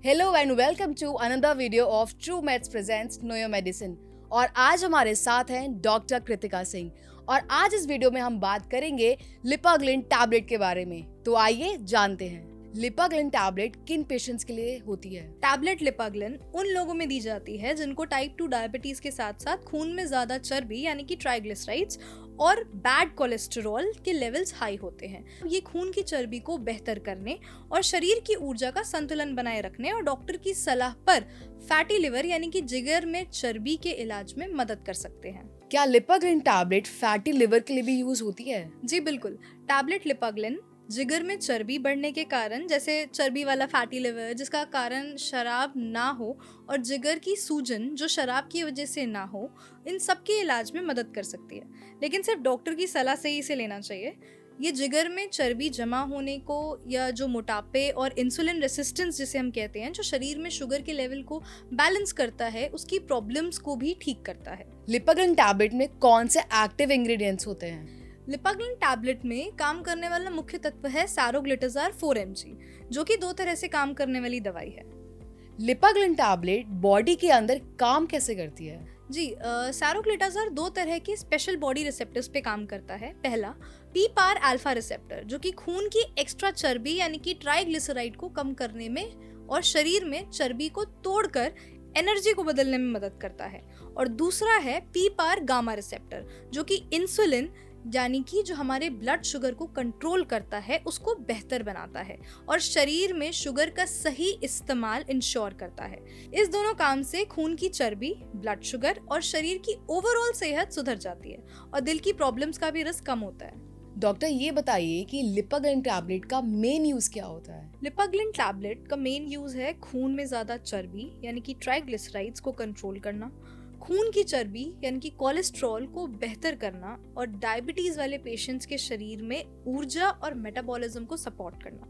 Hello and welcome to another video of True Meds presents know your medicine. और आज हमारे साथ हैं डॉक्टर कृतिका सिंह और आज इस वीडियो में हम बात करेंगे लिपाग्लिन टैबलेट के बारे में। तो आइए जानते हैं लिपाग्लिन टैबलेट किन पेशेंट्स के लिए होती है। टैबलेट लिपाग्लिन उन लोगों में दी जाती है जिनको टाइप 2 डायबिटीज के साथ साथ खून में ज्यादा चर्बी यानी कि ट्राइग्लिसराइड्स और बैड कोलेस्टेरॉल के लेवल्स हाई होते हैं। ये खून की चर्बी को बेहतर करने और शरीर की ऊर्जा का संतुलन बनाए रखने और डॉक्टर की सलाह पर फैटी लिवर यानी कि जिगर में चर्बी के इलाज में मदद कर सकते हैं। क्या लिपाग्लिन टैबलेट फैटी लिवर के लिए भी यूज होती है? जी बिल्कुल। टैबलेट लिपाग्लिन जिगर में चर्बी बढ़ने के कारण, जैसे चर्बी वाला फैटी लिवर जिसका कारण शराब ना हो और जिगर की सूजन जो शराब की वजह से ना हो, इन सब के इलाज में मदद कर सकती है, लेकिन सिर्फ डॉक्टर की सलाह से ही इसे लेना चाहिए। ये जिगर में चर्बी जमा होने को या जो मोटापे और इंसुलिन रेसिस्टेंस जिसे हम कहते हैं, जो शरीर में शुगर के लेवल को बैलेंस करता है, उसकी प्रॉब्लम्स को भी ठीक करता है। लिपाग्लिन टैबलेट में कौन से एक्टिव इंग्रेडिएंट्स होते हैं? लिपाग्लिन टैबलेट में काम करने वाला मुख्य तत्व है सारोग्लिटाजार 4 mg, जो कि 2 तरह से काम करने वाली दवाई है। लिपाग्लिन टैबलेट बॉडी के अंदर काम कैसे करती है? जी, सारोग्लिटाजार 2 तरह के स्पेशल बॉडी रिसेप्टर्स पे काम करता है। पहला पीपार अल्फा रिसेप्टर, जो कि खून की एक्स्ट्रा चर्बी यानी कि ट्राइग्लिसराइड को कम करने में और शरीर में चर्बी को तोड़कर एनर्जी को बदलने में मदद करता है। और दूसरा है पीपार गामा रिसेप्टर, जो कि इंसुलिन यानी कि जो हमारे ब्लड शुगर को कंट्रोल करता है उसको बेहतर बनाता है और शरीर में शुगर का सही इस्तेमाल इंश्योर करता है। इस दोनों काम से खून की चर्बी, ब्लड शुगर और शरीर की ओवरऑल सेहत सुधर जाती है और दिल की प्रॉब्लम्स का भी रिस्क कम होता है। डॉक्टर ये बताइए कि लिपाग्लिन टैबलेट का मेन यूज क्या होता है? लिपाग्लिन टैबलेट का मेन यूज है खून में ज्यादा चर्बी यानी कि ट्राइग्लिसराइड्स को कंट्रोल करना, खून की चर्बी यानी कि कोलेस्ट्रॉल को बेहतर करना और डायबिटीज वाले पेशेंट्स के शरीर में ऊर्जा और मेटाबॉलिज्म को सपोर्ट करना।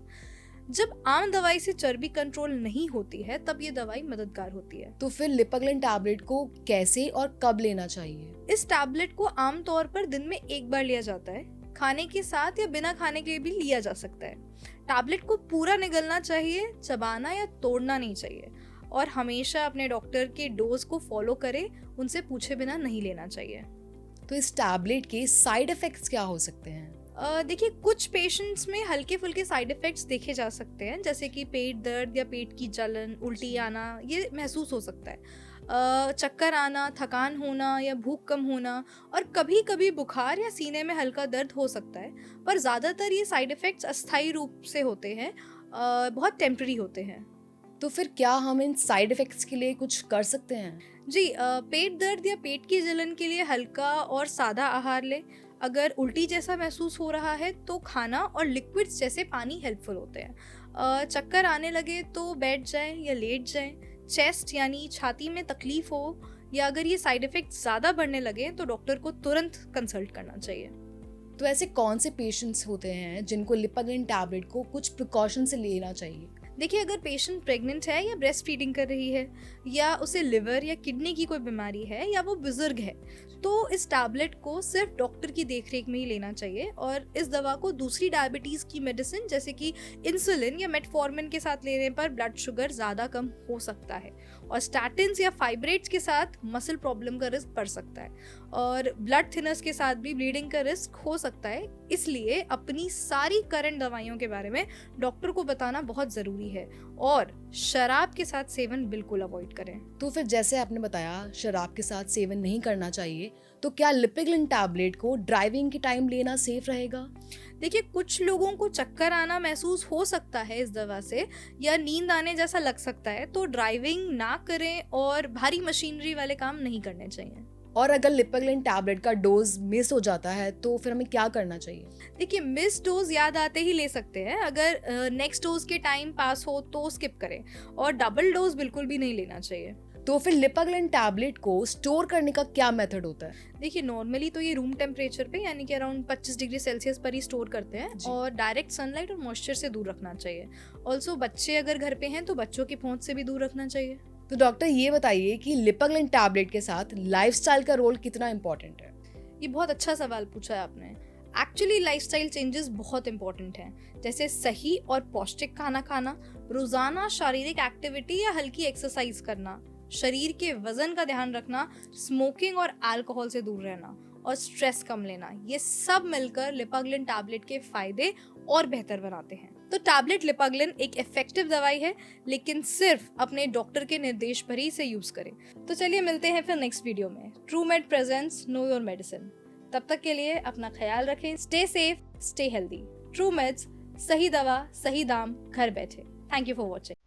जब आम दवाई से चर्बी कंट्रोल नहीं होती है तब ये दवाई मददगार होती है। तो फिर लिपाग्लिन टैबलेट को कैसे और कब लेना चाहिए? इस टैबलेट को आमतौर पर दिन में एक बार लिया जाता है, खाने के साथ या बिना खाने के भी लिया जा सकता है। टैबलेट को पूरा निगलना चाहिए, चबाना या तोड़ना नहीं चाहिए और हमेशा अपने डॉक्टर के डोज को फॉलो करें, उनसे पूछे बिना नहीं लेना चाहिए। तो इस टैबलेट के साइड इफेक्ट्स क्या हो सकते हैं? देखिए, कुछ पेशेंट्स में हल्के फुल्के साइड इफेक्ट्स देखे जा सकते हैं, जैसे कि पेट दर्द या पेट की जलन, उल्टी आना, ये महसूस हो सकता है। चक्कर आना, थकान होना या भूख कम होना और कभी कभी बुखार या सीने में हल्का दर्द हो सकता है, पर ज़्यादातर ये साइड इफेक्ट्स अस्थायी रूप से होते हैं, बहुत टेम्पररी होते हैं। तो फिर क्या हम इन साइड इफेक्ट्स के लिए कुछ कर सकते हैं? जी, पेट दर्द या पेट की जलन के लिए हल्का और सादा आहार लें। अगर उल्टी जैसा महसूस हो रहा है तो खाना और लिक्विड्स जैसे पानी हेल्पफुल होते हैं। चक्कर आने लगे तो बैठ जाएं या लेट जाएं। चेस्ट यानी छाती में तकलीफ हो या अगर ये साइड इफेक्ट्स ज़्यादा बढ़ने लगे तो डॉक्टर को तुरंत कंसल्ट करना चाहिए। तो ऐसे कौन से पेशेंट्स होते हैं जिनको लिपाग्लिन टैबलेट को कुछ प्रिकॉशन से लेना चाहिए? देखिए, अगर पेशेंट प्रेग्नेंट है या ब्रेस्ट फीडिंग कर रही है या उसे लिवर या किडनी की कोई बीमारी है या वो बुजुर्ग है, तो इस टैबलेट को सिर्फ डॉक्टर की देखरेख में ही लेना चाहिए और इस दवा को दूसरी डायबिटीज की मेडिसिन जैसे कि इंसुलिन या मेटफॉर्मिन के साथ लेने पर ब्लड शुगर ज़्यादा कम हो सकता है और स्टैटिन्स या फाइब्रेट्स के साथ मसल प्रॉब्लम का रिस्क बढ़ सकता है और ब्लड थिनर्स के साथ भी ब्लीडिंग का रिस्क हो सकता है। इसलिए अपनी सारी करंट दवाइयों के बारे में डॉक्टर को बताना बहुत ज़रूरी है और शराब के साथ सेवन बिल्कुल अवॉइड करें। तो फिर जैसे आपने बताया शराब के साथ सेवन नहीं करना चाहिए, तो क्या लिपाग्लिन टैबलेट को ड्राइविंग के टाइम लेना सेफ रहेगा? देखिए, कुछ लोगों को चक्कर आना महसूस हो सकता है इस दवा से या नींद आने जैसा लग सकता है, तो ड्राइविंग ना करें और भारी मशीनरी वाले काम नहीं करने चाहिए। और अगर लिपाग्लिन टैबलेट का डोज मिस हो जाता है तो फिर हमें क्या करना चाहिए? देखिए, मिस डोज याद आते ही ले सकते हैं। अगर नेक्स्ट डोज के टाइम पास हो तो स्किप करें और डबल डोज बिल्कुल भी नहीं लेना चाहिए। तो फिर लिपाग्लिन टैबलेट को स्टोर करने का क्या मेथड होता है? देखिए, नॉर्मली तो ये रूम टेम्परेचर पे यानी कि अराउंड 25 डिग्री सेल्सियस पर ही स्टोर करते हैं और डायरेक्ट सनलाइट और मॉइस्चर से दूर रखना चाहिए। ऑल्सो बच्चे अगर घर पे हैं तो बच्चों की पहुंच से भी दूर रखना चाहिए। तो डॉक्टर ये बताइए कि लिपाग्लिन टैबलेट के साथ लाइफस्टाइल का रोल कितना इम्पोर्टेंट है? ये बहुत अच्छा सवाल पूछा है आपने। एक्चुअली लाइफस्टाइल चेंजेस बहुत इंपॉर्टेंट हैं, जैसे सही और पौष्टिक खाना खाना, रोजाना शारीरिक एक्टिविटी या हल्की एक्सरसाइज करना, शरीर के वजन का ध्यान रखना, स्मोकिंग और अल्कोहल से दूर रहना और स्ट्रेस कम लेना, ये सब मिलकर लिपाग्लिन टैबलेट के फायदे और बेहतर बनाते हैं। तो टैबलेट लिपाग्लिन एक इफेक्टिव दवाई है, लेकिन सिर्फ अपने डॉक्टर के निर्देश पर ही इसे यूज करें। तो चलिए मिलते हैं फिर नेक्स्ट वीडियो में। ट्रूमेड प्रेजेंट्स नो योर मेडिसिन। तब तक के लिए अपना ख्याल रखें, स्टे सेफ, स्टे हेल्दी। ट्रूमेड्स, सही दवा सही दाम, घर बैठे। Thank you for watching.